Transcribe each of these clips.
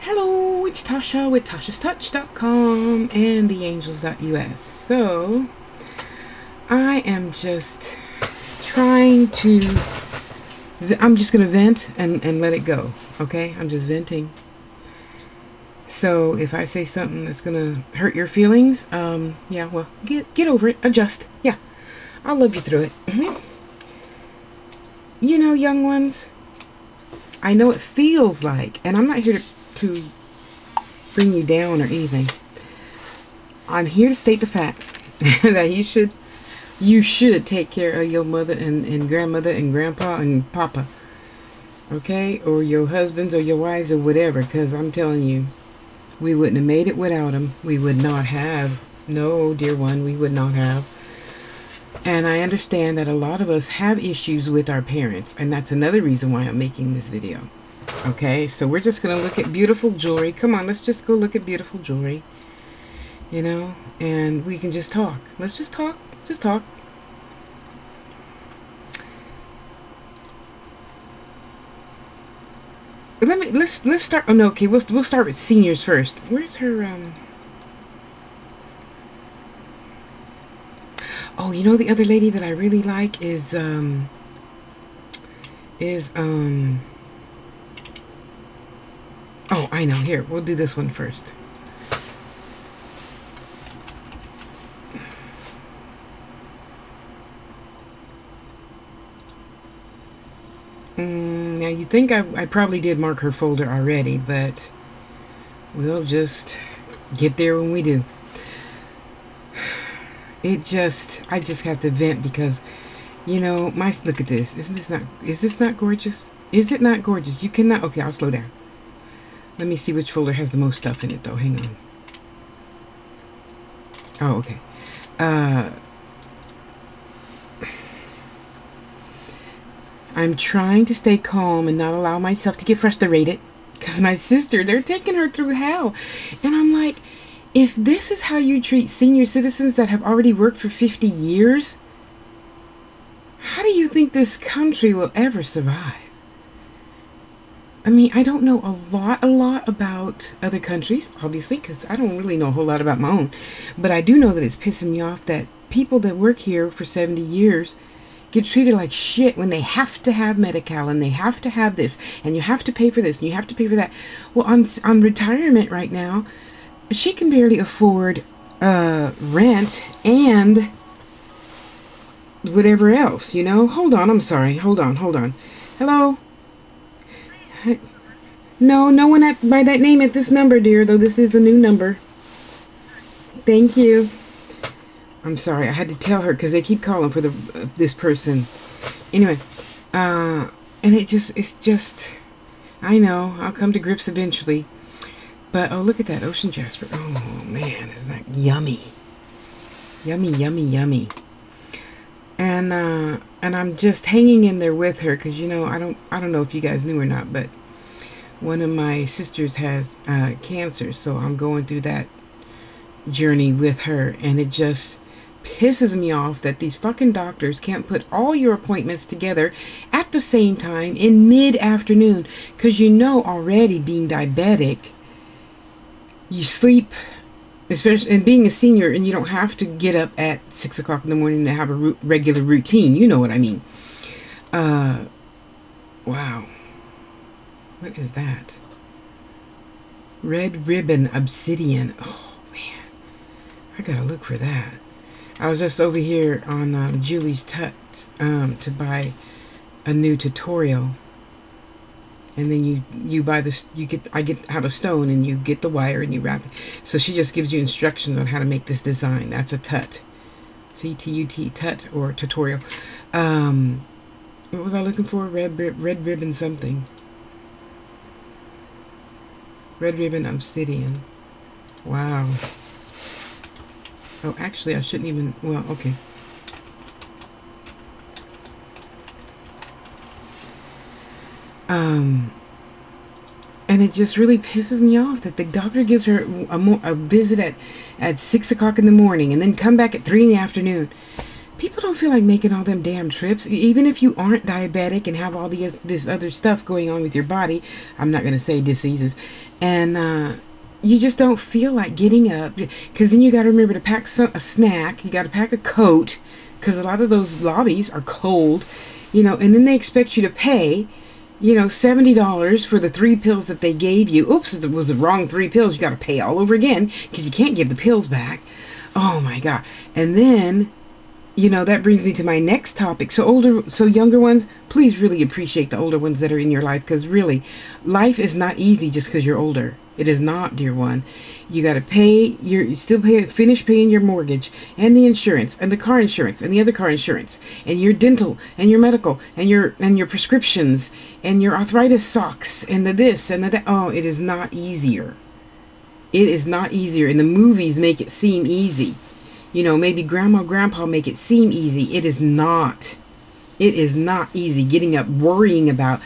Hello, it's Tasha with tashaspeaks.com and theangels.us. So, I am just trying to, I'm just going to vent and let it go, okay? I'm just venting. So, if I say something that's going to hurt your feelings, yeah, well, get over it, adjust. Yeah, I'll love you through it. You know, young ones, I know it feels like, and I'm not here to bring you down or anything. I'm here to state the fact that you should take care of your mother and grandmother and grandpa and papa, okay, or your husbands or your wives or whatever, because I'm telling you, we wouldn't have made it without them. We would not have. No, dear one, we would not have. And I understand that a lot of us have issues with our parents, and that's another reason why I'm making this video. Okay, so we're just going to look at beautiful jewelry. Come on, let's just go look at beautiful jewelry. You know, and we can just talk. Let's just talk. Just talk. Let's start. Oh no, okay, we'll start with seniors first. Where's her Oh, you know the other lady that I really like is oh, I know. Here, we'll do this one first. Now you think I probably did mark her folder already, but we'll just get there when we do. I just have to vent because, you know, look at this. Is this not gorgeous? Is it not gorgeous? You cannot, okay, I'll slow down. Let me see which folder has the most stuff in it though. Hang on. Oh, okay. I'm trying to stay calm and not allow myself to get frustrated because my sister, they're taking her through hell. And I'm like, if this is how you treat senior citizens that have already worked for 50 years, how do you think this country will ever survive? I mean, I don't know a lot about other countries, obviously, because I don't really know a whole lot about my own. But I do know that it's pissing me off that people that work here for 70 years get treated like shit when they have to have Medi-Cal and they have to have this and you have to pay for this and you have to pay for that. Well, on retirement right now, she can barely afford rent and whatever else, you know. Hold on, I'm sorry. Hold on. Hello? No one by that name at this number, dear, though this is a new number. Thank you. I'm sorry, I had to tell her because they keep calling for this person. Anyway, and it's just, I know, I'll come to grips eventually. But, oh, look at that ocean jasper. Oh, man, isn't that yummy? Yummy. And I'm just hanging in there with her because, you know, I don't know if you guys knew or not, but one of my sisters has cancer, so I'm going through that journey with her, and it just pisses me off that these fucking doctors can't put all your appointments together at the same time in mid-afternoon, because you know already being diabetic, you sleep, especially, and being a senior, and you don't have to get up at 6 o'clock in the morning to have a regular routine. You know what I mean. Wow. What is that? Red ribbon obsidian. Oh, man. I gotta look for that. I was just over here on Julie's Tut to buy a new tutorial. And then you buy this, I have a stone and you get the wire and you wrap it. So she just gives you instructions on how to make this design. That's a tut. C-T-U-T, tut, or tutorial. What was I looking for? Red ribbon something. Red ribbon obsidian. Wow. Oh, actually, I shouldn't even, well, okay. And it just really pisses me off that the doctor gives her a visit at 6 o'clock in the morning and then come back at 3 in the afternoon. people don't feel like making all them damn trips. Even if you aren't diabetic and have all this other stuff going on with your body, I'm not going to say diseases, and you just don't feel like getting up, because then you got to remember to pack a snack. You got to pack a coat, because a lot of those lobbies are cold, and then they expect you to pay, $70 for the 3 pills that they gave you. Oops, it was the wrong 3 pills. You got to pay all over again because you can't give the pills back. Oh my God. And then, that brings me to my next topic. So younger ones, please really appreciate the older ones that are in your life, because really, life is not easy just because you're older. It is not, dear one. You got to finish paying your mortgage and the insurance and the car insurance and the other car insurance and your dental and your medical and your prescriptions and your arthritis socks and the this and the that. Oh, it is not easier. It is not easier. And the movies make it seem easy. Maybe grandma, grandpa make it seem easy. It is not. It is not easy getting up worrying about,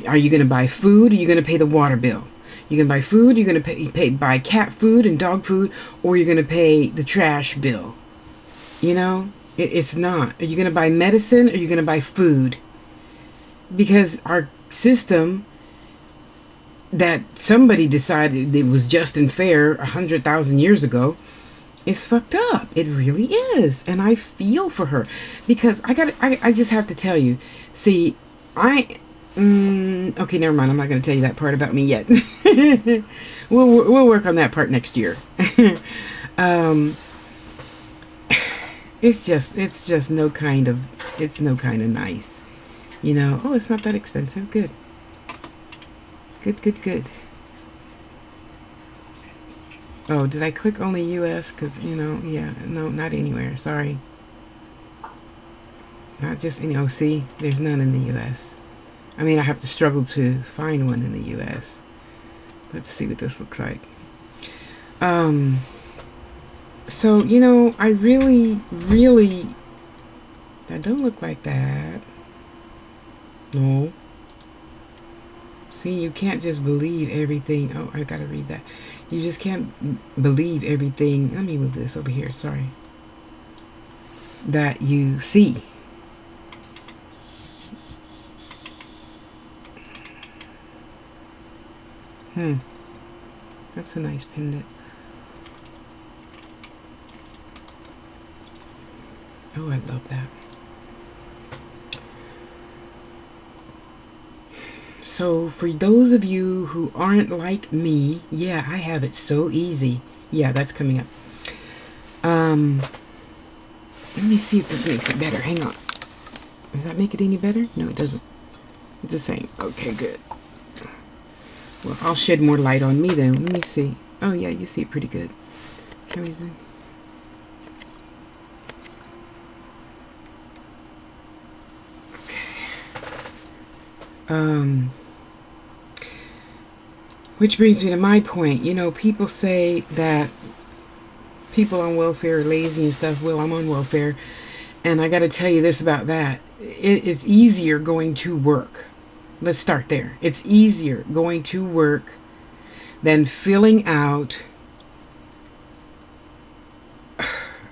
are you going to buy food? Or are you going to pay the water bill? You're going to buy food, you're going to buy cat food and dog food, or you're going to pay the trash bill. It's not. Are you going to buy medicine, or are you going to buy food? Because our system that somebody decided it was just and fair 100,000 years ago is fucked up. It really is. And I feel for her, because I just have to tell you, see, okay, never mind. I'm not going to tell you that part about me yet. We'll work on that part next year. It's no kind of nice. Oh, it's not that expensive. Good. Good. Oh, did I click only US? Because, yeah, no, not anywhere. Sorry. Not just, see, there's none in the US. I mean, I have to struggle to find one in the U.S. Let's see what this looks like. So, I really, that don't look like that. No. See, you can't just believe everything. Oh, I gotta read that. You just can't believe everything. Let me move this over here. Sorry. That you see. That's a nice pendant. Oh, I love that. So for those of you who aren't like me, yeah, I have it so easy. Yeah, that's coming up. Let me see if this makes it better. Hang on. Does that make it any better? No, it doesn't. It's the same. Okay, good. Well, I'll shed more light on me then. Let me see. Oh, yeah, you see it pretty good. Can we see? Okay. Which brings me to my point. People say that people on welfare are lazy and stuff. Well, I'm on welfare, and I got to tell you this about that. It's easier going to work. Let's start there. It's easier going to work than filling out,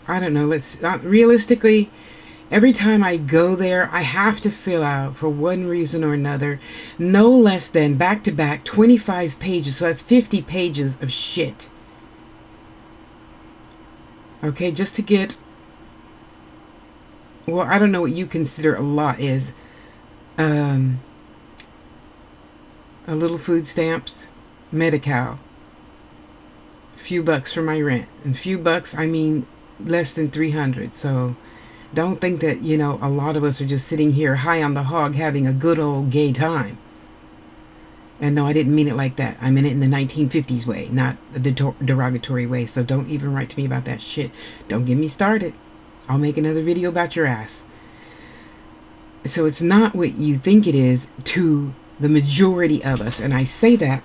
I don't know, realistically, every time I go there, I have to fill out, for one reason or another, no less than back-to-back 25 pages. So that's 50 pages of shit. Okay, just to get, well, I don't know what you consider a lot is. A little food stamps, Medi-Cal, few bucks for my rent, and few bucks, I mean less than 300. So don't think that a lot of us are just sitting here high on the hog having a good old gay time. And no, I didn't mean it like that. I meant it in the 1950s way, not the derogatory way. So don't even write to me about that shit. Don't get me started. I'll make another video about your ass. So it's not what you think it is to the majority of us. And I say that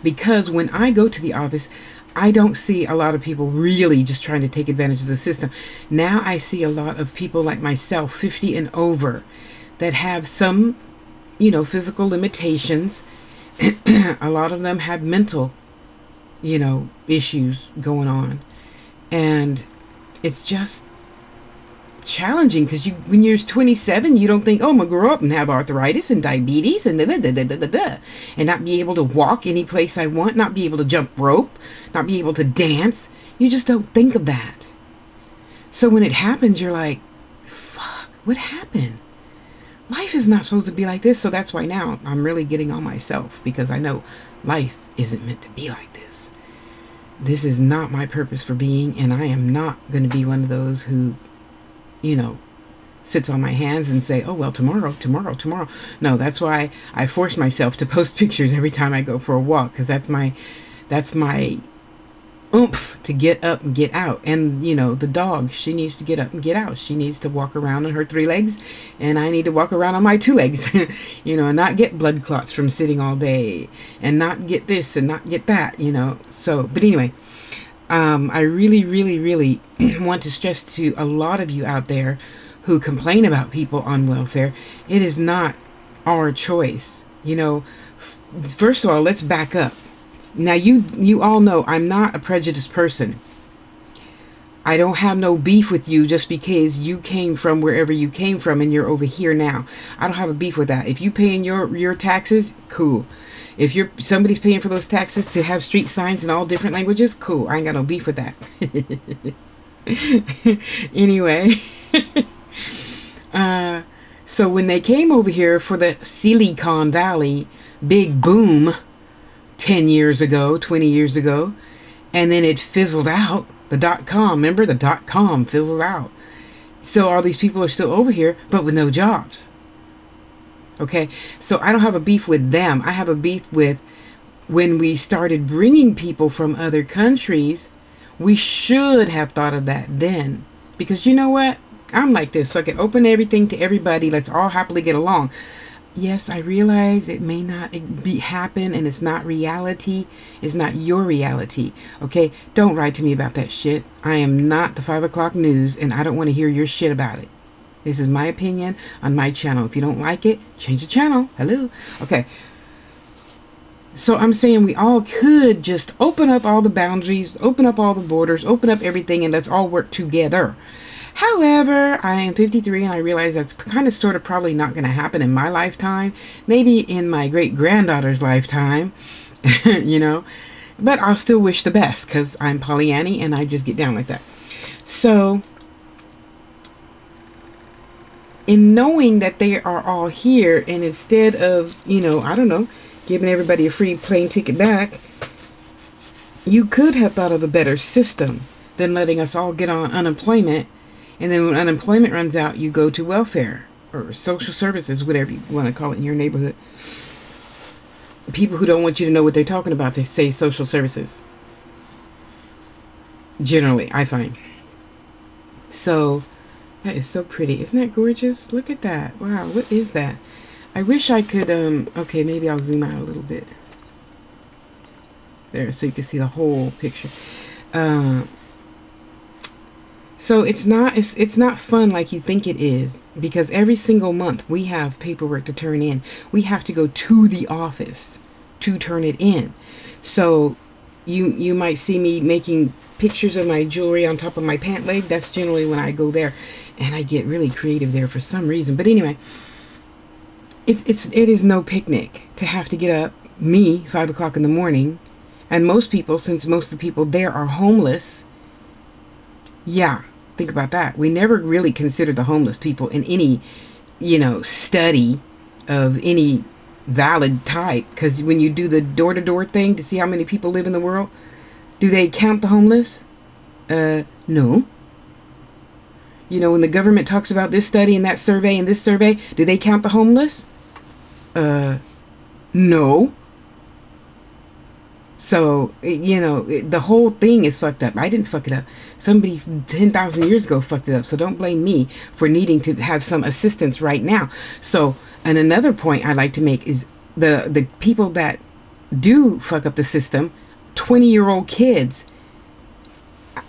because when I go to the office, I don't see a lot of people really just trying to take advantage of the system. Now I see a lot of people like myself, 50 and over, that have some, physical limitations. A lot of them have mental, issues going on. And it's just challenging, because when you're 27, you don't think, oh, I'm gonna grow up and have arthritis and diabetes and and not be able to walk any place I want, not be able to jump rope, not be able to dance. You just don't think of that. So when it happens, you're like, fuck, what happened? Life is not supposed to be like this. So that's why now I'm really getting on myself, because I know life isn't meant to be like this. This is not my purpose for being, and I am not going to be one of those who, you know, sits on my hands and say, oh, well, tomorrow. No, that's why I force myself to post pictures every time I go for a walk, because that's my oomph to get up and get out. And, you know, the dog, she needs to get up and get out. She needs to walk around on her 3 legs, and I need to walk around on my 2 legs, you know, and not get blood clots from sitting all day, and not get this and not get that, you know. So, but anyway, I really want to stress to a lot of you out there who complain about people on welfare, it is not our choice. You know, first of all, let's back up. Now, you all know I'm not a prejudiced person. I don't have no beef with you just because you came from wherever you came from and you're over here now. I don't have a beef with that. If you paying your taxes, cool. If somebody's paying for those taxes to have street signs in all different languages, cool. I ain't got no beef with that. Anyway, so when they came over here for the Silicon Valley big boom 10 years ago, 20 years ago, and then it fizzled out, the .com, remember, the .com fizzled out. So all these people are still over here, but with no jobs. Okay, so I don't have a beef with them. I have a beef with when we started bringing people from other countries. We should have thought of that then. Because you know what? I'm like this. Fuck it. Open everything to everybody. Let's all happily get along. Yes, I realize it may not happen, and it's not reality. It's not your reality. Okay? Don't write to me about that shit. I am not the 5 o'clock news, and I don't want to hear your shit about it. This is my opinion on my channel. If you don't like it, change the channel. Hello? Okay. So I'm saying we all could just open up all the boundaries, open up all the borders, open up everything, and let's all work together. However, I am 53, and I realize that's kind of sort of probably not going to happen in my lifetime. Maybe in my great-granddaughter's lifetime, you know. But I'll still wish the best, because I'm Pollyanny, and I just get down like that. So, in knowing that they are all here, and instead of, you know, I don't know, giving everybody a free plane ticket back, you could have thought of a better system than letting us all get on unemployment. And then when unemployment runs out, you go to welfare or social services, whatever you want to call it in your neighborhood. People who don't want you to know what they're talking about, they say social services. Generally, I find. So, that is so pretty. Isn't that gorgeous? Look at that. Wow, what is that? I wish I could, okay, maybe I'll zoom out a little bit. There, so you can see the whole picture. So it's not fun like you think it is, because every single month we have paperwork to turn in. We have to go to the office to turn it in. So you might see me making pictures of my jewelry on top of my pant leg. That's generally when I go there, and I get really creative there for some reason. But anyway, it is no picnic to have to get up, me, 5 o'clock in the morning, and most people, since most of the people there are homeless. Yeah, think about that. We never really considered the homeless people in any, you know, study of any valid type. Because when you do the door-to-door thing to see how many people live in the world, do they count the homeless? No. You know, when the government talks about this study and that survey and this survey, do they count the homeless? No. So, you know, the whole thing is fucked up. I didn't fuck it up. Somebody 10,000 years ago fucked it up. So don't blame me for needing to have some assistance right now. So, and another point I'd like to make is the people that do fuck up the system, 20-year-old kids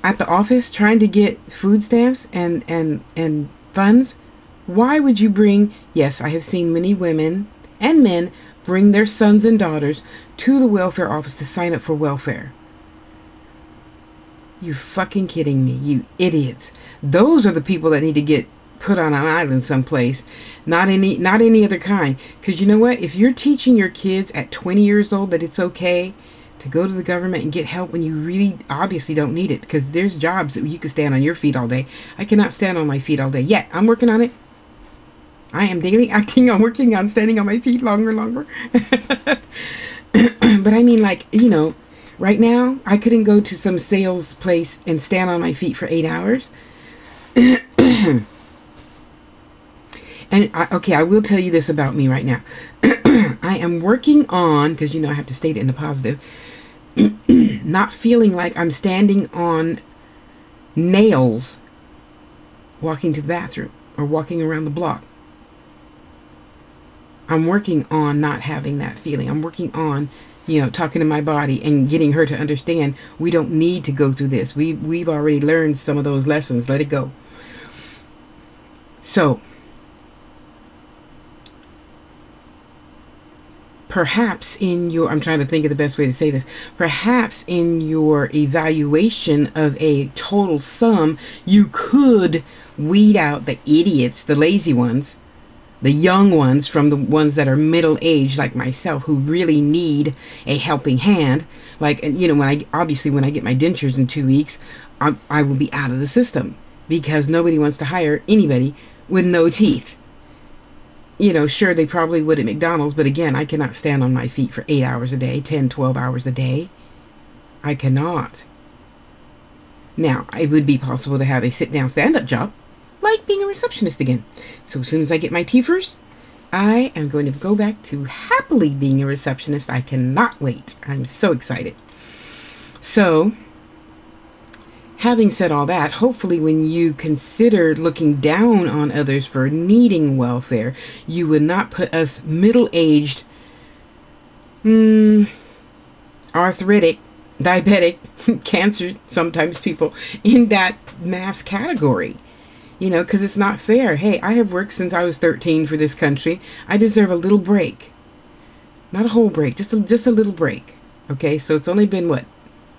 at the office trying to get food stamps and funds. Why would you bring, yes, I have seen many women and men bring their sons and daughters to the welfare office to sign up for welfare. You're fucking kidding me, you idiots. Those are the people that need to get put on an island someplace, not any other kind. Because you know what? If you're teaching your kids at 20 years old that it's okay to go to the government and get help when you really obviously don't need it, because there's jobs that you can stand on your feet all day. I cannot stand on my feet all day yet. I'm working on it. I am daily acting on working on standing on my feet longer. But I mean, like, you know, right now I couldn't go to some sales place and stand on my feet for 8 hours. And okay, I will tell you this about me right now. I am working on, because you know I have to state it in the positive, not feeling like I'm standing on nails walking to the bathroom or walking around the block. I'm working on not having that feeling. I'm working on, you know, talking to my body and getting her to understand we don't need to go through this. We've already learned some of those lessons. Let it go. So, perhaps in your, I'm trying to think of the best way to say this, perhaps in your evaluation of a total sum, you could weed out the idiots, the lazy ones, the young ones from the ones that are middle-aged like myself who really need a helping hand. Like, you know, when I get my dentures in 2 weeks, I will be out of the system because nobody wants to hire anybody with no teeth. You know, sure, they probably would at McDonald's, but again, I cannot stand on my feet for 8 hours a day, 10, 12 hours a day. I cannot. Now, it would be possible to have a sit-down, stand-up job, like being a receptionist again. So as soon as I get my teethers, I am going to go back to happily being a receptionist. I cannot wait. I'm so excited. So, having said all that, hopefully when you consider looking down on others for needing welfare, you would not put us middle-aged, arthritic, diabetic, cancer, sometimes people, in that mass category. You know, because it's not fair. Hey, I have worked since I was 13 for this country. I deserve a little break. Not a whole break, just a little break. Okay, so it's only been, what,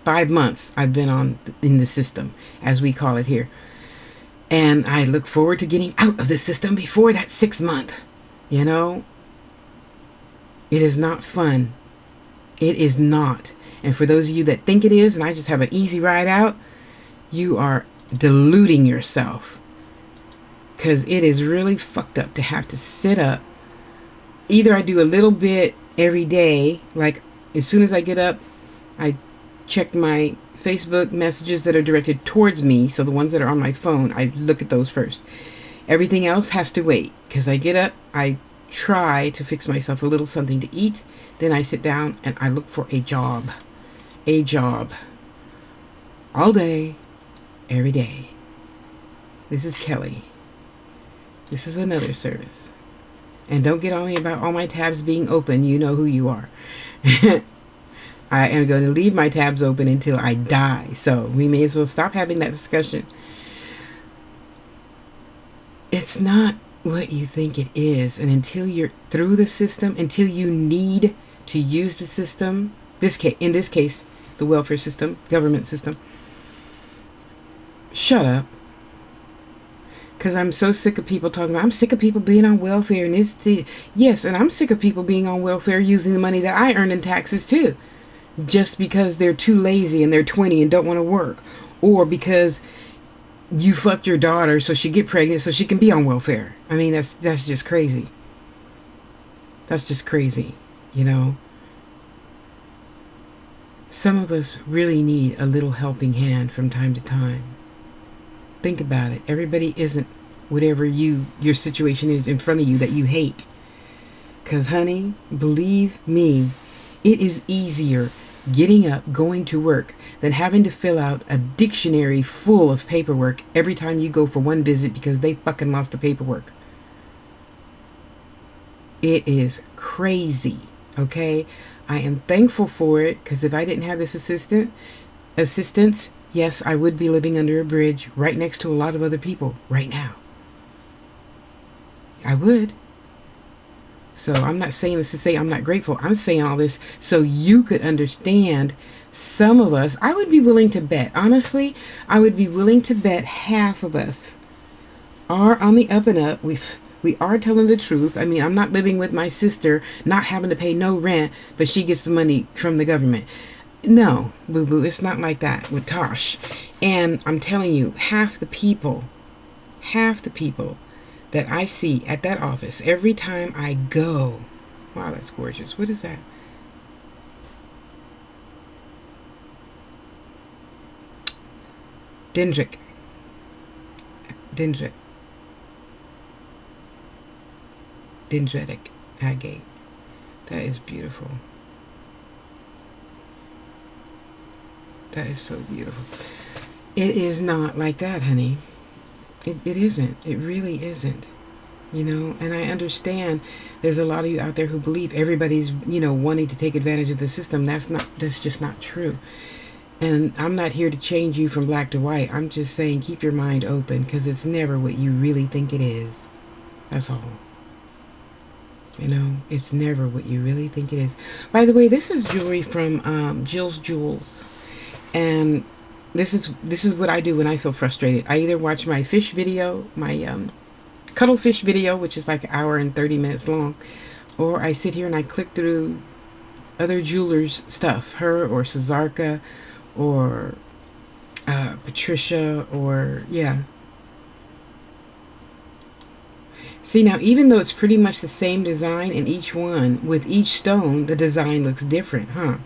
5 months I've been in the system, as we call it here. And I look forward to getting out of the system before that 6th month. You know, it is not fun. It is not. And for those of you that think it is, and I just have an easy ride out, you are deluding yourself. Because it is really fucked up to have to sit up. Either I do a little bit every day, like as soon as I get up, I check my Facebook messages that are directed towards me. So the ones that are on my phone, I look at those first. Everything else has to wait. Because I get up, I try to fix myself a little something to eat. Then I sit down and I look for a job. A job. All day, every day. This is Kelly. This is another service. And don't get on me about all my tabs being open. You know who you are. I am going to leave my tabs open until I die. So we may as well stop having that discussion. It's not what you think it is. And until you're through the system, until you need to use the system, in this case, the welfare system, government system, shut up. Because I'm so sick of people talking about, I'm sick of people being on welfare. And yes, and I'm sick of people being on welfare using the money that I earn in taxes too. Just because they're too lazy and they're 20 and don't want to work. Or because you fucked your daughter so she get pregnant so she can be on welfare. I mean, that's just crazy. That's just crazy, you know. Some of us really need a little helping hand from time to time. Think about it. Everybody isn't whatever your situation is in front of you that you hate. Because, honey, believe me, it is easier getting up, going to work, than having to fill out a dictionary full of paperwork every time you go for one visit because they fucking lost the paperwork. It is crazy, okay? I am thankful for it, because if I didn't have this assistance, yes, I would be living under a bridge right next to a lot of other people right now. I would. So I'm not saying this to say I'm not grateful. I'm saying all this so you could understand some of us, I would be willing to bet, honestly, I would be willing to bet half of us are on the up and up. We are telling the truth. I mean, I'm not living with my sister, not having to pay no rent, but she gets the money from the government. No, boo-boo, it's not like that with Tosh. And I'm telling you, half the people that I see at that office every time I go. Wow, that's gorgeous. What is that? Dendritic agate. That is beautiful. That is so beautiful. It is not like that, honey. It isn't. It really isn't. You know, and I understand there's a lot of you out there who believe everybody's, you know, wanting to take advantage of the system. That's just not true. And I'm not here to change you from black to white. I'm just saying keep your mind open, because it's never what you really think it is. That's all. You know, it's never what you really think it is. By the way, this is jewelry from Jill's Jewels. And this is what I do when I feel frustrated. I either watch my fish video, my cuttlefish video, which is like an hour and 30 minutes long, or I sit here and I click through other jewelers' stuff, her or Cesarca or Patricia, or yeah. See, now even though it's pretty much the same design in each one, with each stone the design looks different, huh?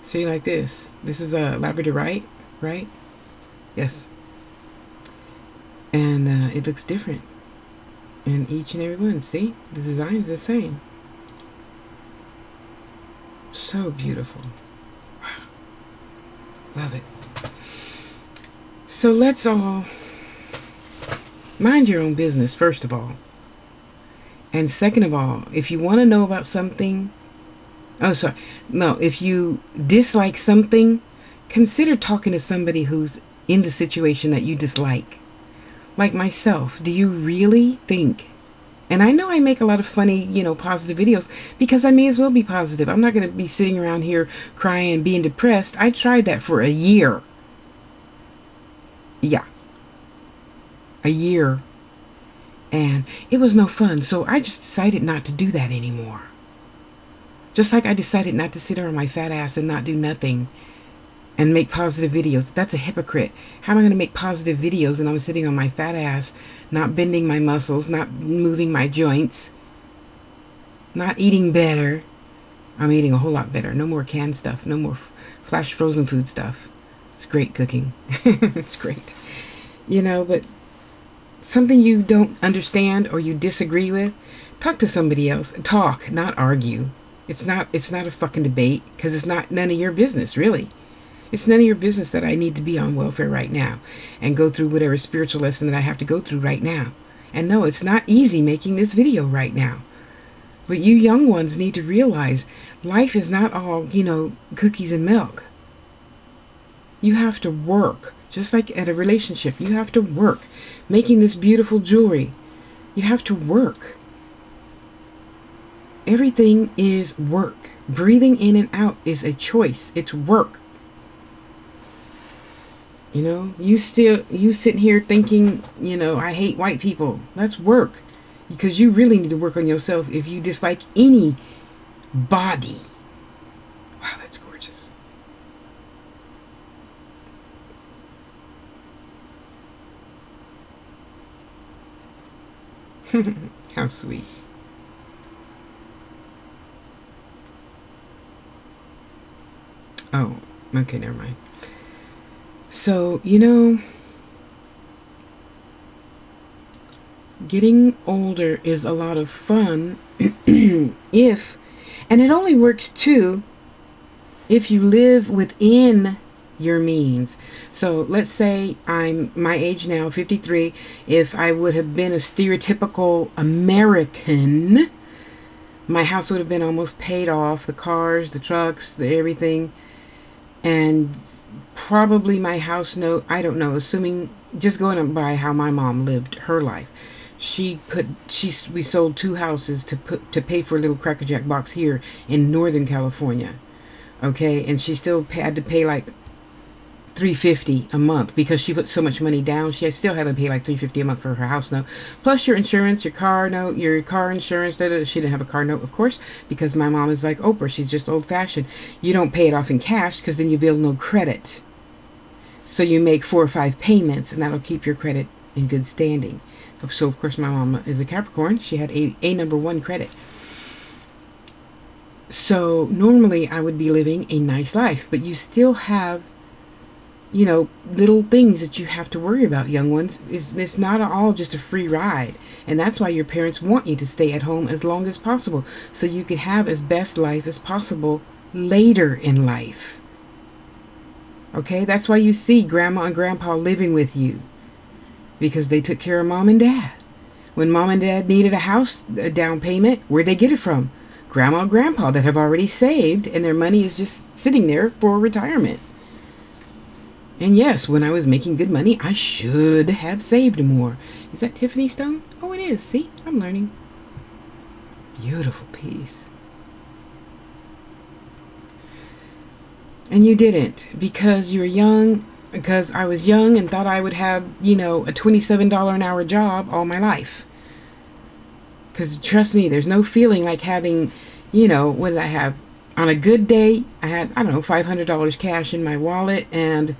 See, like this. This is a labradorite, right? Yes. And it looks different in each and every one. See, the design is the same. So beautiful. Wow. Love it. So let's all mind your own business, first of all. And second of all, if you want to know about something, if you dislike something, consider talking to somebody who's in the situation that you dislike. Like myself, do you really think? And I know I make a lot of funny, you know, positive videos, because I may as well be positive. I'm not going to be sitting around here crying and being depressed. I tried that for a year. Yeah. A year. And it was no fun. So I just decided not to do that anymore. Just like I decided not to sit on my fat ass and not do nothing and make positive videos. That's a hypocrite. How am I going to make positive videos and I'm sitting on my fat ass, not bending my muscles, not moving my joints, not eating better? I'm eating a whole lot better. No more canned stuff. No more flash frozen food stuff. It's great cooking. It's great. You know, but something you don't understand or you disagree with, talk to somebody else. Talk, not argue. It's not a fucking debate, because it's none of your business, really. It's none of your business that I need to be on welfare right now and go through whatever spiritual lesson that I have to go through right now. And no, it's not easy making this video right now. But you young ones need to realize life is not all, you know, cookies and milk. You have to work. Just like at a relationship, you have to work. Making this beautiful jewelry, you have to work. Everything is work. Breathing in and out is a choice. It's work. You know, you sitting here thinking, you know, I hate white people. That's work. Because you really need to work on yourself if you dislike any body. Wow, that's gorgeous. How sweet. Oh, okay, never mind. So, you know, getting older is a lot of fun and it only works too if you live within your means. So let's say I'm my age now, 53. If I would have been a stereotypical American, my house would have been almost paid off, the cars, the trucks, the everything, and probably my house note, I don't know, assuming, just going by how my mom lived her life, we sold 2 houses to pay for a little Cracker Jack box here in Northern California. Okay, and she still had to pay like $350 a month because she put so much money down. She still had to pay like $350 a month for her house note, plus your insurance, your car note, your car insurance. She didn't have a car note, of course, because my mom is like Oprah. She's just old-fashioned. You don't pay it off in cash because then you build no credit. So you make 4 or 5 payments, and that'll keep your credit in good standing. So of course my mom is a Capricorn. She had a number 1 credit. So normally I would be living a nice life, but you still have, you know, little things that you have to worry about, young ones. It's not all just a free ride. And that's why your parents want you to stay at home as long as possible, so you can have as best life as possible later in life. Okay, that's why you see grandma and grandpa living with you, because they took care of mom and dad. When mom and dad needed a down payment, where'd they get it from? Grandma and grandpa that have already saved, and their money is just sitting there for retirement. And yes, when I was making good money, I should have saved more. Is that Tiffany stone? Oh, it is. See, I'm learning. Beautiful piece. And you didn't, because you're young, because I was young and thought I would have, you know, a $27 an hour job all my life. Because trust me, there's no feeling like having, you know, what did I have? On a good day, I had, I don't know, $500 cash in my wallet and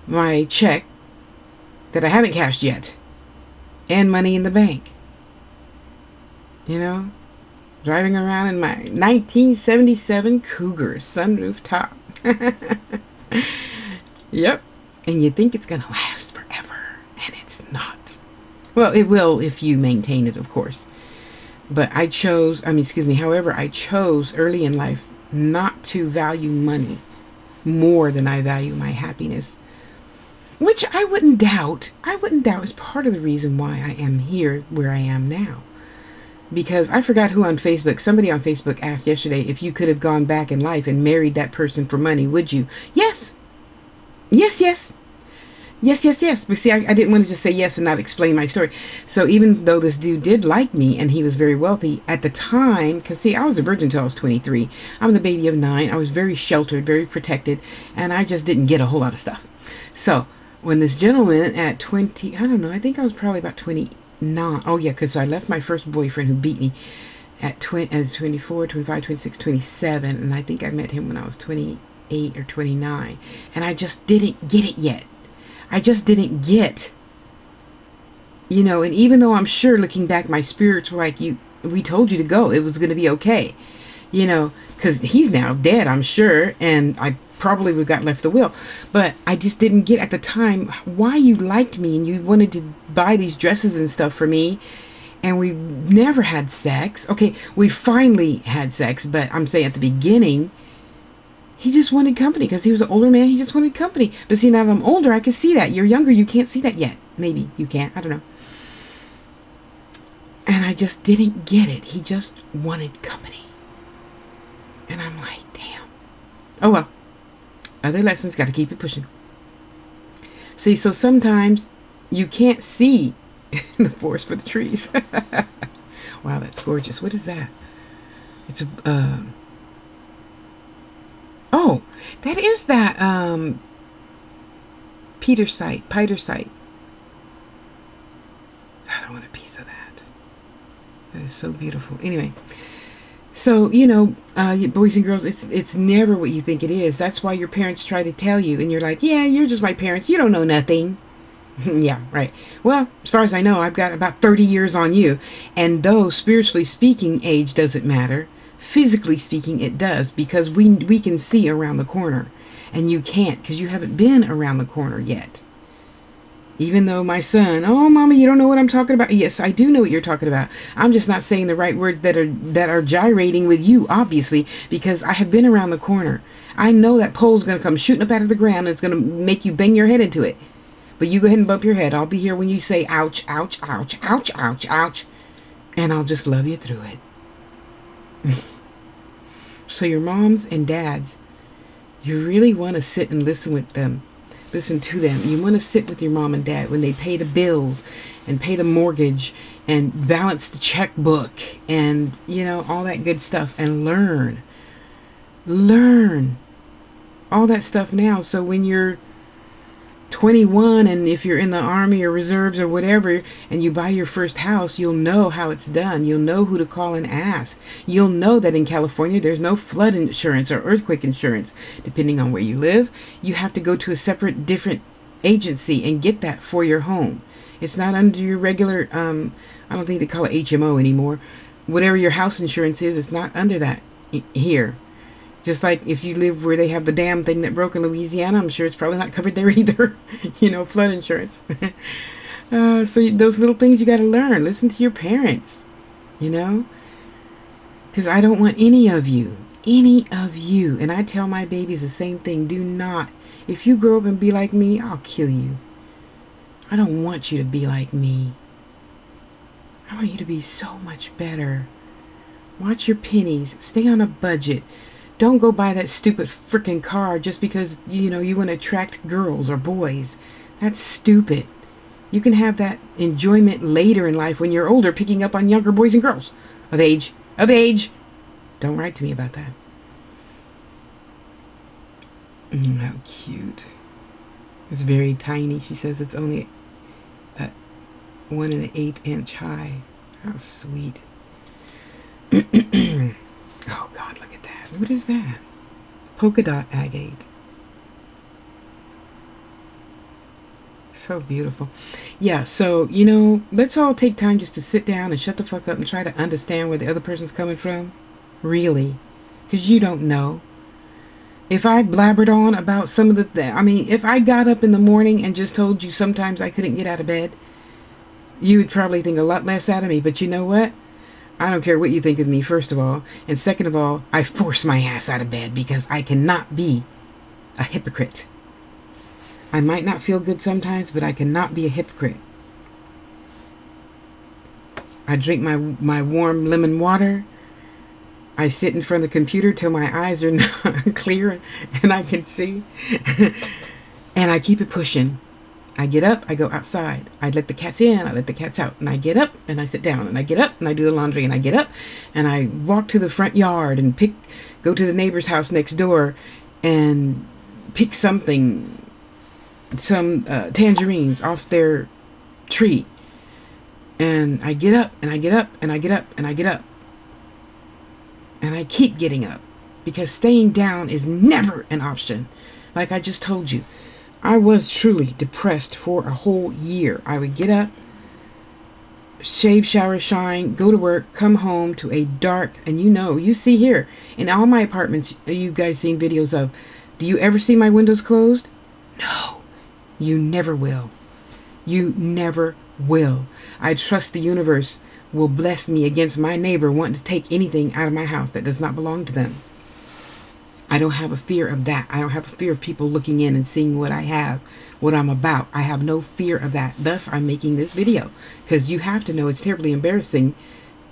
my check that I haven't cashed yet. And money in the bank. You know? Driving around in my 1977 Cougar sunroof top. Yep. And you think it's going to last forever. And it's not. Well, it will if you maintain it, of course. But I chose, however, I chose early in life not to value money more than I value my happiness. Which I wouldn't doubt is part of the reason why I am here where I am now. Because I forgot who on Facebook, somebody on Facebook asked yesterday, if you could have gone back in life and married that person for money, would you? Yes. Yes, yes. Yes, yes, yes. But see, I didn't want to just say yes and not explain my story. So even though this dude did like me and he was very wealthy at the time, because see, I was a virgin until I was 23. I'm the baby of 9. I was very sheltered, very protected, and I just didn't get a whole lot of stuff. So when this gentleman at 20, I don't know, I think I was probably about 29. Oh yeah, because I left my first boyfriend who beat me at 24, 25, 26, 27. And I think I met him when I was 28 or 29. And I just didn't get it yet. I just didn't get, you know, and even though I'm sure looking back, my spirits were like, we told you to go. It was going to be okay. You know, because he's now dead, I'm sure. And I probably would have got left the will. But I just didn't get at the time why you liked me and you wanted to buy these dresses and stuff for me. And we never had sex. Okay, we finally had sex. But I'm saying at the beginning, he just wanted company because he was an older man. He just wanted company. But see, now that I'm older, I can see that. You're younger, you can't see that yet. Maybe you can't. I don't know. And I just didn't get it. He just wanted company. And I'm like, damn. Oh, well. Other lessons, got to keep it pushing. See, so sometimes you can't see the forest for the trees. Wow, that's gorgeous. What is that? It's a... Oh, that is that Petersite. God, I want a piece of that. That is so beautiful. Anyway, so, you know, boys and girls, it's never what you think it is. That's why your parents try to tell you, and you're like, yeah, you're just my parents. You don't know nothing. Yeah, right. Well, as far as I know, I've got about 30 years on you. And though, spiritually speaking, age doesn't matter, physically speaking, it does, because we can see around the corner, and you can't because you haven't been around the corner yet. Even though my son, oh, Mama, you don't know what I'm talking about. Yes, I do know what you're talking about. I'm just not saying the right words that are gyrating with you, obviously, because I have been around the corner. I know that pole's going to come shooting up out of the ground, and it's going to make you bang your head into it. But you go ahead and bump your head. I'll be here when you say, ouch, ouch, ouch, ouch, ouch, ouch, and I'll just love you through it. So your moms and dads, you really want to sit and listen with them. Listen to them. You want to sit with your mom and dad when they pay the bills and pay the mortgage and balance the checkbook and, you know, all that good stuff, and learn. Learn. all that stuff now. So when you're 21, and if you're in the Army or Reserves or whatever, and you buy your first house, you'll know how it's done. You'll know who to call and ask. You'll know that in California there's no flood insurance or earthquake insurance. Depending on where you live, you have to go to a separate, different agency and get that for your home. It's not under your regular, I don't think they call it HMO anymore. Whatever your house insurance is, it's not under that here. Just like if you live where they have the dam thing that broke in Louisiana, I'm sure it's probably not covered there either. You know, flood insurance. So those little things you got to learn. Listen to your parents, you know. Because I don't want any of you, and I tell my babies the same thing. Do not, if you grow up and be like me, I'll kill you. I don't want you to be like me. I want you to be so much better. Watch your pennies. Stay on a budget. Don't go buy that stupid freaking car just because, you know, you want to attract girls or boys. That's stupid. You can have that enjoyment later in life when you're older, picking up on younger boys and girls of age. Of age. Don't write to me about that. How cute. It's very tiny. She says it's only 1 1/8 inch high. How sweet. Oh God, look at that. What is that? Polka dot agate. So beautiful. Yeah, so, you know, let's all take time just to sit down and shut the fuck up and try to understand where the other person's coming from. Really. Because you don't know. If I blabbered on about some of the, I mean, if I got up in the morning and just told you sometimes I couldn't get out of bed, you would probably think a lot less out of me. But you know what? I don't care what you think of me, first of all. And second of all, I force my ass out of bed because I cannot be a hypocrite. I might not feel good sometimes, but I cannot be a hypocrite. I drink my warm lemon water. I sit in front of the computer till my eyes are not clear and I can see. And I keep it pushing. I get up, I go outside. I let the cats in, I let the cats out. And I get up and I sit down. And I get up and I do the laundry. And I get up and I walk to the front yard and go to the neighbor's house next door and pick something, some tangerines off their tree. And I get up and I get up and I get up and I get up. And I keep getting up because staying down is never an option. Like I just told you, I was truly depressed for a whole year. I would get up, shave, shower, shine, go to work, come home to a dark, and you know, you see here, in all my apartments, you guys seen videos of, do you ever see my windows closed? No, you never will. You never will. I trust the universe will bless me against my neighbor wanting to take anything out of my house that does not belong to them. I don't have a fear of that. I don't have a fear of people looking in and seeing what I have, what I'm about. I have no fear of that. Thus, I'm making this video. Because you have to know it's terribly embarrassing,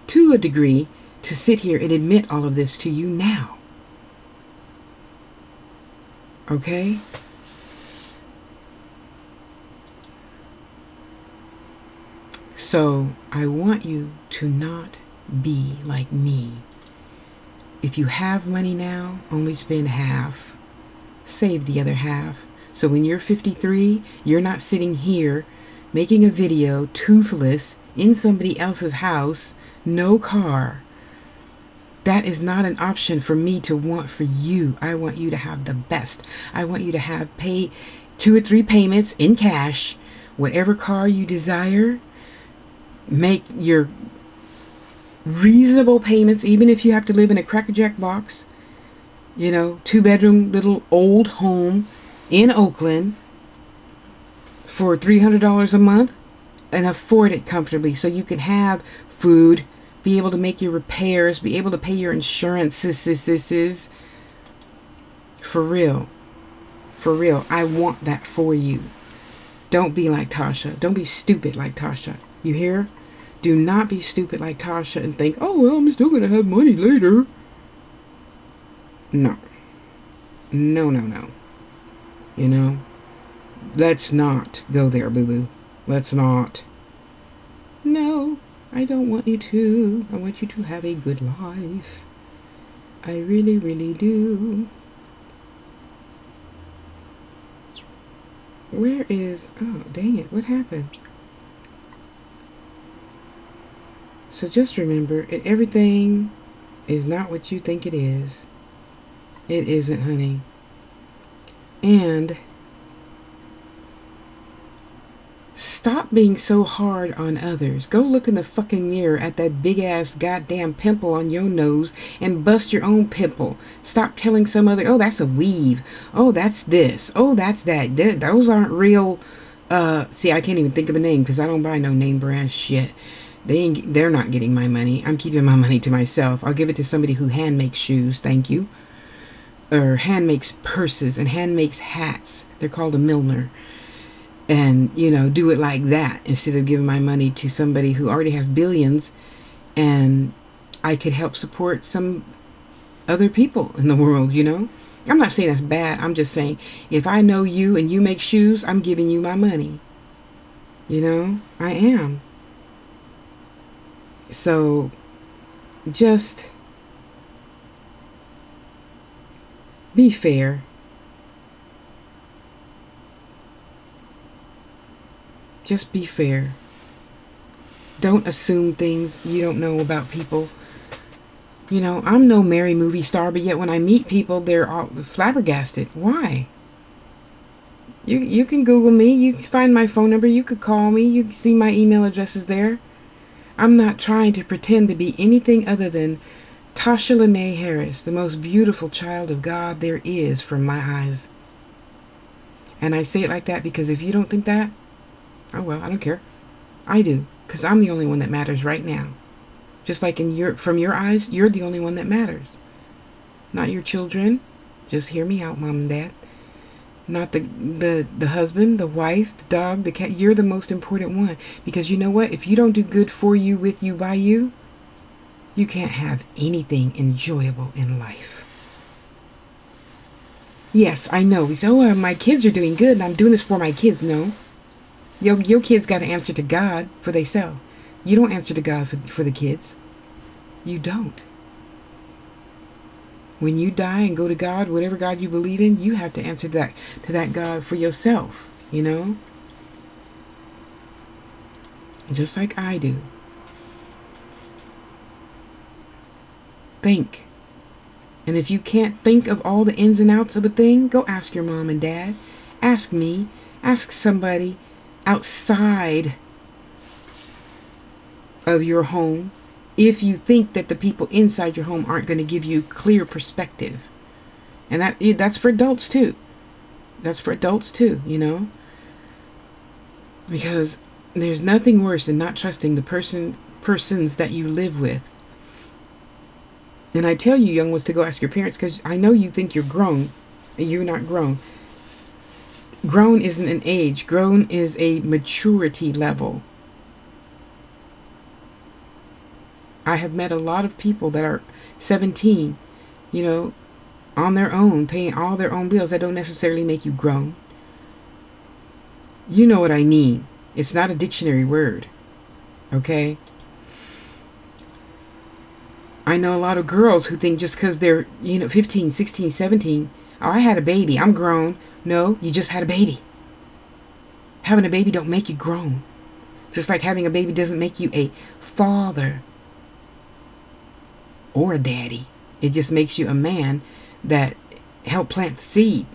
to a degree, to sit here and admit all of this to you now. Okay? So, I want you to not be like me. If you have money now, only spend half. Save the other half. So when you're 53, you're not sitting here making a video toothless in somebody else's house, no car. That is not an option for me to want for you. I want you to have the best. I want you to pay 2 or 3 payments in cash, whatever car you desire. Make your reasonable payments, even if you have to live in a crackerjack box, you know, 2-bedroom little old home in Oakland for $300 a month, and afford it comfortably so you can have food, be able to make your repairs, be able to pay your insurances. For real. For real. I want that for you. Don't be like Tasha. Don't be stupid like Tasha. You hear? Do not be stupid like Tasha and think, oh, well, I'm still going to have money later. No. No, no, no. You know? Let's not go there, boo-boo. Let's not. No, I don't want you to. I want you to have a good life. I really, really do. Where is... Oh, dang it. What happened? So just remember, everything is not what you think it is. It isn't, honey. And stop being so hard on others. Go look in the fucking mirror at that big ass goddamn pimple on your nose and bust your own pimple. Stop telling some other, oh, that's a weave. Oh, that's this. Oh, that's that. Those aren't real. See, I can't even think of the name because I don't buy no name brand shit. They're not getting my money. I'm keeping my money to myself. I'll give it to somebody who hand makes shoes. Thank you. Or hand makes purses and hand makes hats. They're called a milliner. And, you know, do it like that instead of giving my money to somebody who already has billions, and I could help support some other people in the world, you know. I'm not saying that's bad. I'm just saying, if I know you and you make shoes, I'm giving you my money. You know, I am. So just be fair. Just be fair. Don't assume things you don't know about people. You know, I'm no Mary movie star, but yet when I meet people, they're all flabbergasted. Why? You can Google me. You can find my phone number. You could call me. You can see my email addresses there. I'm not trying to pretend to be anything other than Tasha Lene Harris, the most beautiful child of God there is from my eyes. And I say it like that because if you don't think that, oh well, I don't care. I do, because I'm the only one that matters right now. Just like from your eyes, you're the only one that matters. Not your children. Just hear me out, mom and dad. Not the husband, the wife, the dog, the cat. You're the most important one. Because you know what? If you don't do good for you, with you, by you, you can't have anything enjoyable in life. Yes, I know. We say, oh, my kids are doing good and I'm doing this for my kids. No. Your kids got to answer to God for themselves. You don't answer to God for the kids. You don't. When you die and go to God, whatever God you believe in, you have to answer to that God for yourself, you know? Just like I do. Think. And if you can't think of all the ins and outs of a thing, go ask your mom and dad. Ask me. Ask somebody outside of your home if you think that the people inside your home aren't going to give you clear perspective. And that's for adults too. That's for adults too, you know. Because there's nothing worse than not trusting the persons that you live with. And I tell you, young ones, to go ask your parents, because I know you think you're grown, and you're not grown. Grown isn't an age. Grown is a maturity level. I have met a lot of people that are 17, you know, on their own, paying all their own bills. That don't necessarily make you grown. You know what I mean. It's not a dictionary word. Okay? I know a lot of girls who think just because they're, 15, 16, 17, oh, I had a baby, I'm grown. No, you just had a baby. Having a baby don't make you grown. Just like having a baby doesn't make you a father or a daddy. It just makes you a man that helped plant the seed.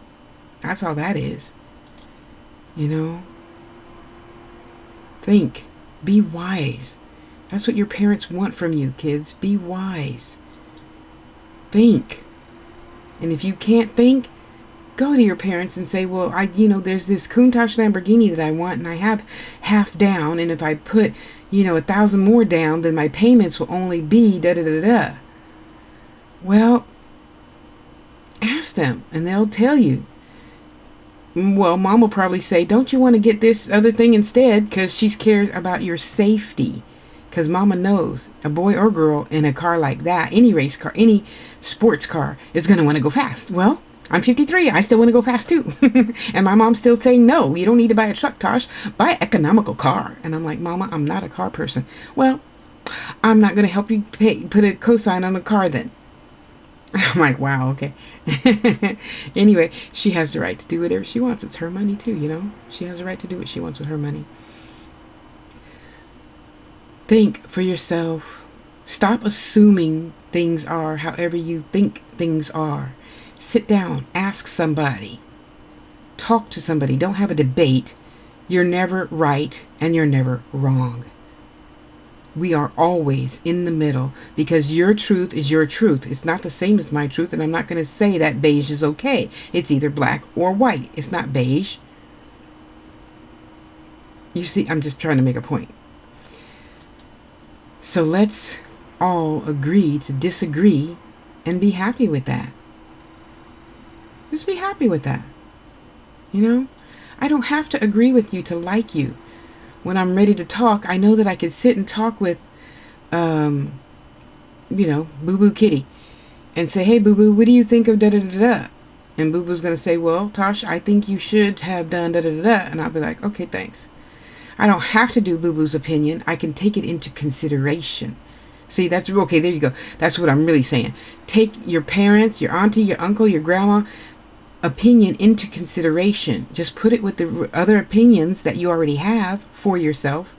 That's all that is. You know? Think. Be wise. That's what your parents want from you, kids. Be wise. Think. And if you can't think, go to your parents and say, well, there's this Countach Lamborghini that I want, and I have half down, and if I put, 1,000 more down, then my payments will only be da-da-da-da. Well, ask them, and they'll tell you. Well, mom will probably say, don't you want to get this other thing instead? Because she's cared about your safety. Because mama knows a boy or girl in a car like that, any race car, any sports car, is going to want to go fast. Well, I'm 53. I still want to go fast too. And my mom's still saying, no, you don't need to buy a truck, Tosh. Buy an economical car. And I'm like, Mama, I'm not a car person. Well, I'm not going to help you put a cosign on a car then. I'm like, wow, okay. Anyway, she has the right to do whatever she wants. It's her money too, you know. She has the right to do what she wants with her money. Think for yourself. Stop assuming things are however you think things are. Sit down, ask somebody, talk to somebody. Don't have a debate. You're never right and you're never wrong. We are always in the middle because your truth is your truth. It's not the same as my truth, and I'm not going to say that beige is okay. It's either black or white. It's not beige. You see, I'm just trying to make a point. So let's all agree to disagree and be happy with that. Just be happy with that. You know, I don't have to agree with you to like you. When I'm ready to talk, I know that I can sit and talk with, you know, Boo Boo Kitty and say, hey, Boo Boo, what do you think of da-da-da-da? And Boo Boo's going to say, well, Tosh, I think you should have done da-da-da-da. And I'll be like, okay, thanks. I don't have to do Boo Boo's opinion. I can take it into consideration. See, that's okay. There you go. That's what I'm really saying. Take your parents, your auntie, your uncle, your grandma opinion into consideration. Just put it with the other opinions that you already have for yourself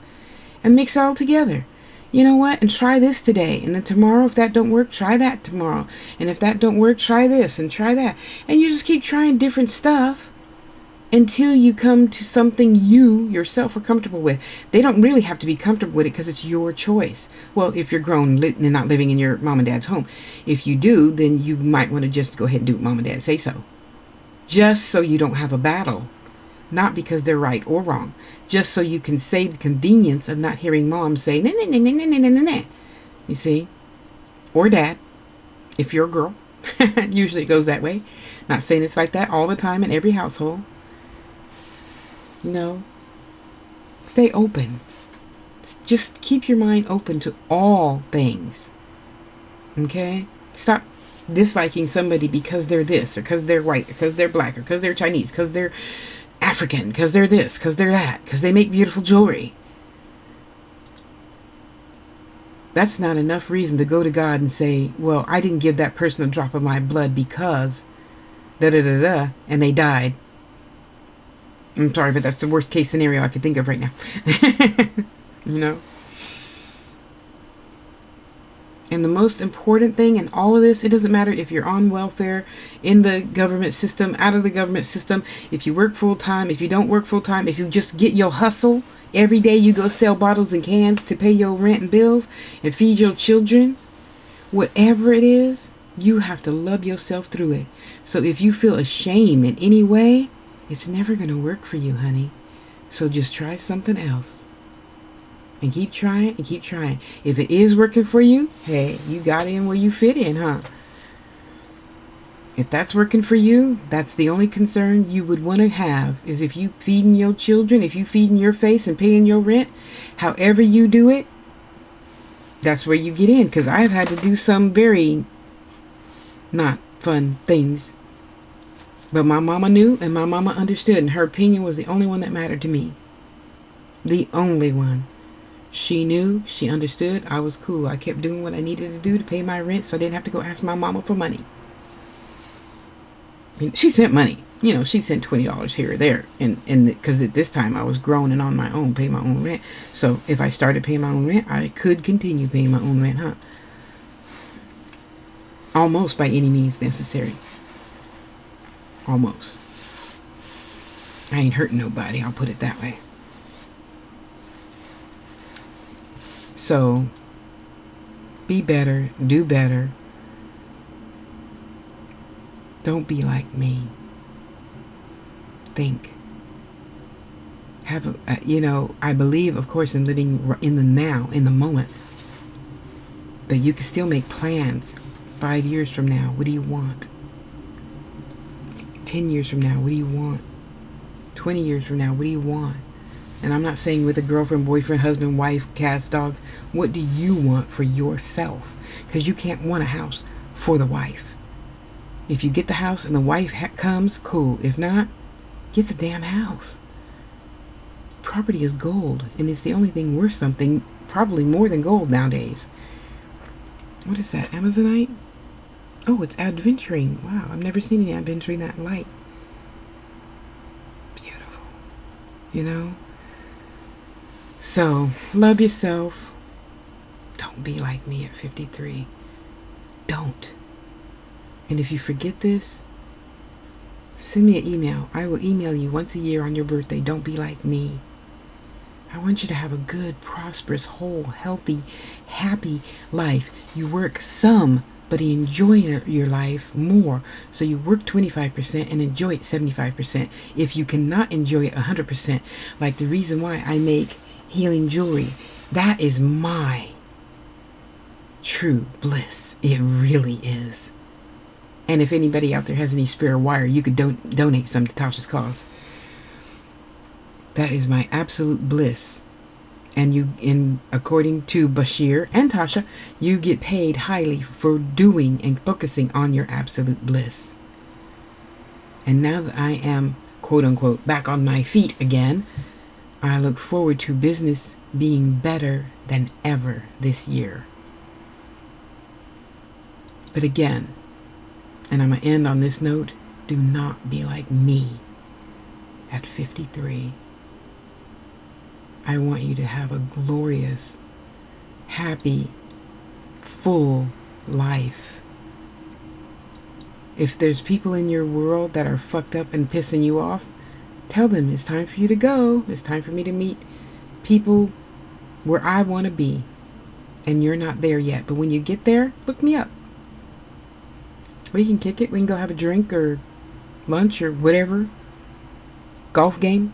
and mix it all together. You know what? And try this today. And then tomorrow, if that don't work, try that tomorrow. And if that don't work, try this and try that. And you just keep trying different stuff until you come to something you yourself are comfortable with. They don't really have to be comfortable with it because it's your choice. Well, if you're grown and not living in your mom and dad's home. If you do, then you might want to just go ahead and do what mom and dad say so. Just so you don't have a battle. Not because they're right or wrong. Just so you can save the convenience of not hearing mom say, nah, nah, nah, nah, nah, nah, nah, nah. You see? Or dad, if you're a girl. Usually it goes that way. Not saying it's like that all the time in every household. You know, stay open. Just keep your mind open to all things. Okay? Stop disliking somebody because they're this, or because they're white, or because they're black, or because they're Chinese, because they're African, because they're this, because they're that, because they make beautiful jewelry. That's not enough reason to go to God and say, well, I didn't give that person a drop of my blood because da-da-da-da, and they died. I'm sorry, but that's the worst case scenario I could think of right now. You know? And the most important thing in all of this, it doesn't matter if you're on welfare, in the government system, out of the government system, if you work full-time, if you don't work full-time, if you just get your hustle, every day you go sell bottles and cans to pay your rent and bills and feed your children, whatever it is, you have to love yourself through it. So if you feel ashamed in any way, it's never going to work for you, honey. So just try something else. And keep trying and keep trying. If it is working for you, hey, you got in where you fit in, huh? If that's working for you, that's the only concern you would want to have, is if you feeding your children, if you feeding your face and paying your rent, however you do it, that's where you get in. Because I've had to do some very not fun things. But my mama knew and my mama understood, and her opinion was the only one that mattered to me. The only one. She knew, she understood, I was cool. I kept doing what I needed to do to pay my rent so I didn't have to go ask my mama for money. I mean, she sent money. You know, she sent $20 here or there. And because at this time I was grown and on my own, pay my own rent. So if I started paying my own rent, I could continue paying my own rent, huh? Almost by any means necessary. Almost. I ain't hurting nobody, I'll put it that way. So, be better, do better. Don't be like me. Think. Have a, you know, I believe, of course, in living in the now, in the moment. But you can still make plans. 5 years from now, what do you want? 10 years from now, what do you want? 20 years from now, what do you want? And I'm not saying with a girlfriend, boyfriend, husband, wife, cats, dogs. What do you want for yourself? Because you can't want a house for the wife. If you get the house and the wife comes, cool. If not, get the damn house. Property is gold, and it's the only thing worth something, probably more than gold nowadays. What is that, Amazonite? Oh, it's adventuring. Wow, I've never seen any adventuring that light. Beautiful. You know? So, love yourself. Don't be like me at 53. Don't. And if you forget this, send me an email. I will email you once a year on your birthday. Don't be like me. I want you to have a good, prosperous, whole, healthy, happy life. You work some, but you enjoy your life more. So you work 25% and enjoy it 75%. If you cannot enjoy it 100%, like the reason why I make healing jewelry, that is my true bliss. It really is. And if anybody out there has any spare wire, you could donate some to Tasha's cause. That is my absolute bliss. And according to Bashir and Tasha, you get paid highly for doing and focusing on your absolute bliss. And now that I am, quote unquote, back on my feet again, I look forward to business being better than ever this year. But again, and I'm going to end on this note, do not be like me at 53. I want you to have a glorious, happy, full life. If there's people in your world that are fucked up and pissing you off, tell them it's time for you to go. It's time for me to meet people where I want to be. And you're not there yet. But when you get there, look me up. We can kick it. We can go have a drink or lunch or whatever. Golf game.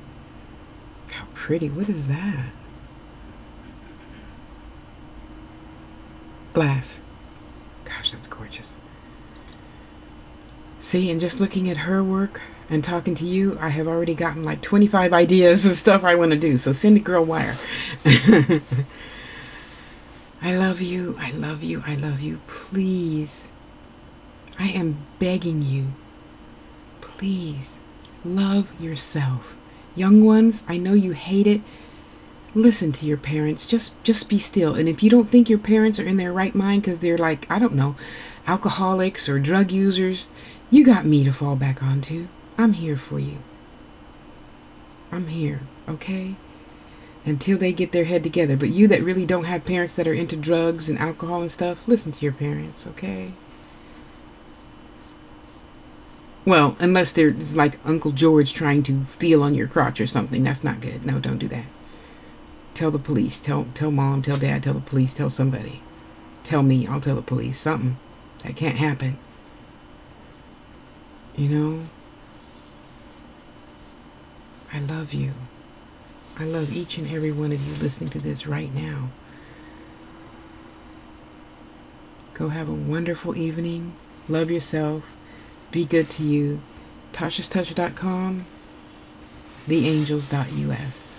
How pretty. What is that? Glass. Gosh, that's gorgeous. See, and just looking at her work and talking to you, I have already gotten like 25 ideas of stuff I want to do. So send a girl wire. I love you. I love you. I love you. Please. I am begging you. Please. Love yourself. Young ones, I know you hate it. Listen to your parents. Just be still. And if you don't think your parents are in their right mind because they're like, I don't know, alcoholics or drug users, you got me to fall back onto. I'm here for you. I'm here, okay? Until they get their head together. But you that really don't have parents that are into drugs and alcohol and stuff, listen to your parents, okay? Well, unless there's like Uncle George trying to feel on your crotch or something. That's not good. No, don't do that. Tell the police. Tell mom, tell dad, tell the police, tell somebody. Tell me, I'll tell the police. Something. That can't happen. You know? I love you. I love each and every one of you listening to this right now. Go have a wonderful evening. Love yourself. Be good to you. tashastouch.com, theangels.us.